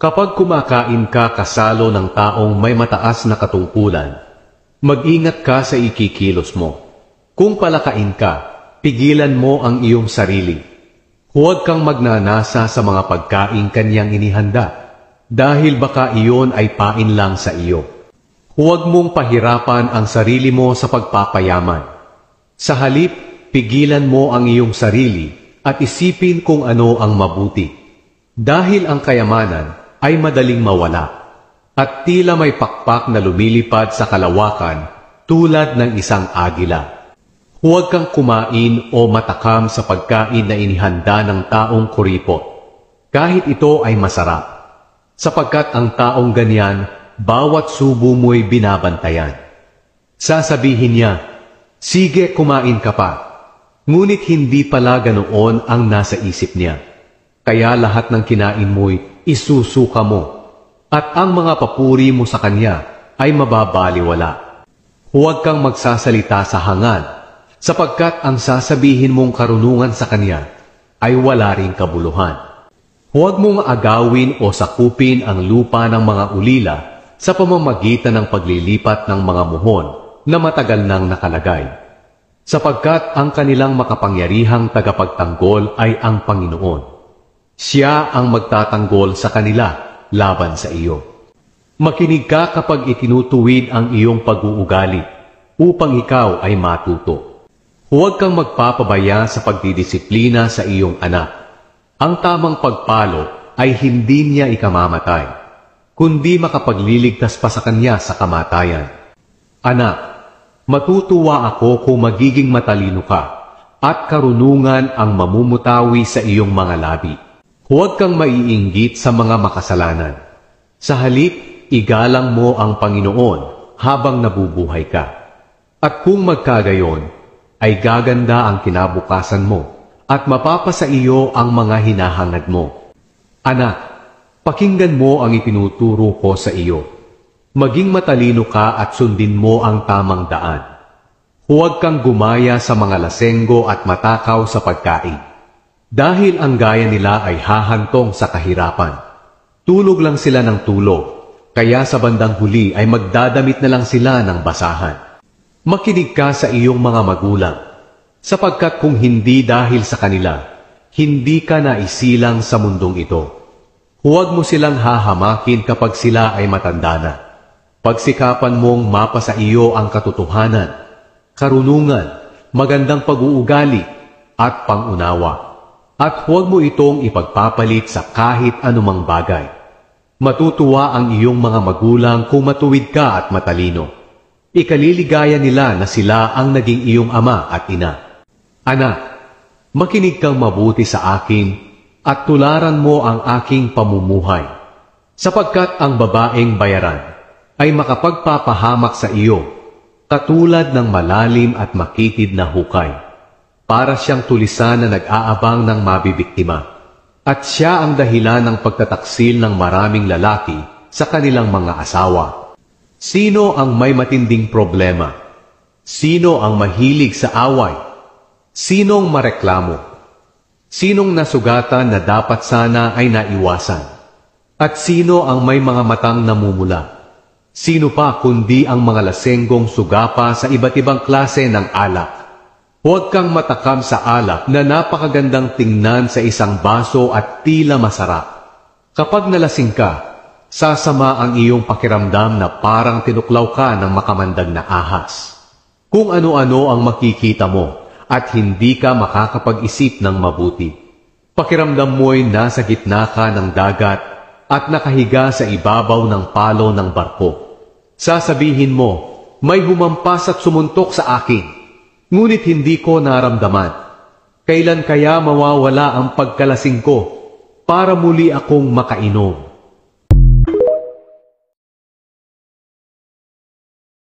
Kapag kumakain ka kasalo ng taong may mataas na katungkulan, mag-ingat ka sa ikikilos mo. Kung palakain ka, pigilan mo ang iyong sarili. Huwag kang magnanasa sa mga pagkain kanyang inihanda, dahil baka iyon ay pain lang sa iyo. Huwag mong pahirapan ang sarili mo sa pagpapayaman. Sa halip, pigilan mo ang iyong sarili at isipin kung ano ang mabuti. Dahil ang kayamanan ay madaling mawala at tila may pakpak na lumilipad sa kalawakan tulad ng isang agila. Huwag kang kumain o matakam sa pagkain na inihanda ng taong kuripot, kahit ito ay masarap, sapagkat ang taong ganyan, bawat subo mo'y binabantayan. Sasabihin niya, sige, kumain ka pa. Ngunit hindi pala ganoon ang nasa isip niya. Kaya lahat ng kinain mo'y isusuka mo, at ang mga papuri mo sa kanya ay mababaliwala. Huwag kang magsasalita sa hangad, sapagkat ang sasabihin mong karunungan sa kanya ay wala ring kabuluhan. Huwag mong agawin o sakupin ang lupa ng mga ulila sa pamamagitan ng paglilipat ng mga muhon na matagal nang nakalagay, sapagkat ang kanilang makapangyarihang tagapagtanggol ay ang Panginoon. Siya ang magtatanggol sa kanila laban sa iyo. Makinig ka kapag itinutuwid ang iyong pag-uugali, upang ikaw ay matuto. Huwag kang magpapabaya sa pagdidisiplina sa iyong anak. Ang tamang pagpalo ay hindi niya ikamamatay, kundi makapagliligtas pa sa kanya sa kamatayan. Anak, matutuwa ako kung magiging matalino ka, at karunungan ang mamumutawi sa iyong mga labi. Huwag kang maiinggit sa mga makasalanan. Sa halip, igalang mo ang Panginoon habang nabubuhay ka. At kung magkagayon, ay gaganda ang kinabukasan mo at mapapasa iyo ang mga hinahangad mo. Anak, pakinggan mo ang itinuturo ko sa iyo. Maging matalino ka at sundin mo ang tamang daan. Huwag kang gumaya sa mga lasenggo at matakaw sa pagkain, dahil ang gaya nila ay hahantong sa kahirapan. Tulog lang sila ng tulog, kaya sa bandang huli ay magdadamit na lang sila ng basahan. Makinig ka sa iyong mga magulang, sapagkat kung hindi dahil sa kanila, hindi ka naisilang sa mundong ito. Huwag mo silang hahamakin kapag sila ay matanda na. Pagsikapan mong mapasa iyo ang katotohanan, karunungan, magandang pag-uugali, at pangunawa. At huwag mo itong ipagpapalit sa kahit anumang bagay. Matutuwa ang iyong mga magulang kung matuwid ka at matalino. Ikaliligaya nila na sila ang naging iyong ama at ina. Anak, makinig kang mabuti sa akin at tularan mo ang aking pamumuhay, sapagkat ang babaeng bayaran ay makapagpapahamak sa iyo, katulad ng malalim at makitid na hukay. Para siyang tulisan na nag-aabang ng mabibiktima, at siya ang dahilan ng pagtataksil ng maraming lalaki sa kanilang mga asawa. Sino ang may matinding problema? Sino ang mahilig sa away? Sinong mareklamo? Sinong nasugatan na dapat sana ay naiwasan? At sino ang may mga matang namumula? Sino pa kundi ang mga lasenggong sugapa sa iba't ibang klase ng alak? Huwag kang matakam sa alak na napakagandang tingnan sa isang baso at tila masarap. Kapag nalasing ka, sasama ang iyong pakiramdam na parang tinuklaw ka ng makamandag na ahas. Kung ano-ano ang makikita mo at hindi ka makakapag-isip ng mabuti. Pakiramdam mo'y nasa gitna ka ng dagat at nakahiga sa ibabaw ng palo ng barko. Sasabihin mo, may humampas at sumuntok sa akin. Ngunit hindi ko naramdaman. Kailan kaya mawawala ang pagkalasing ko para muli akong makainom?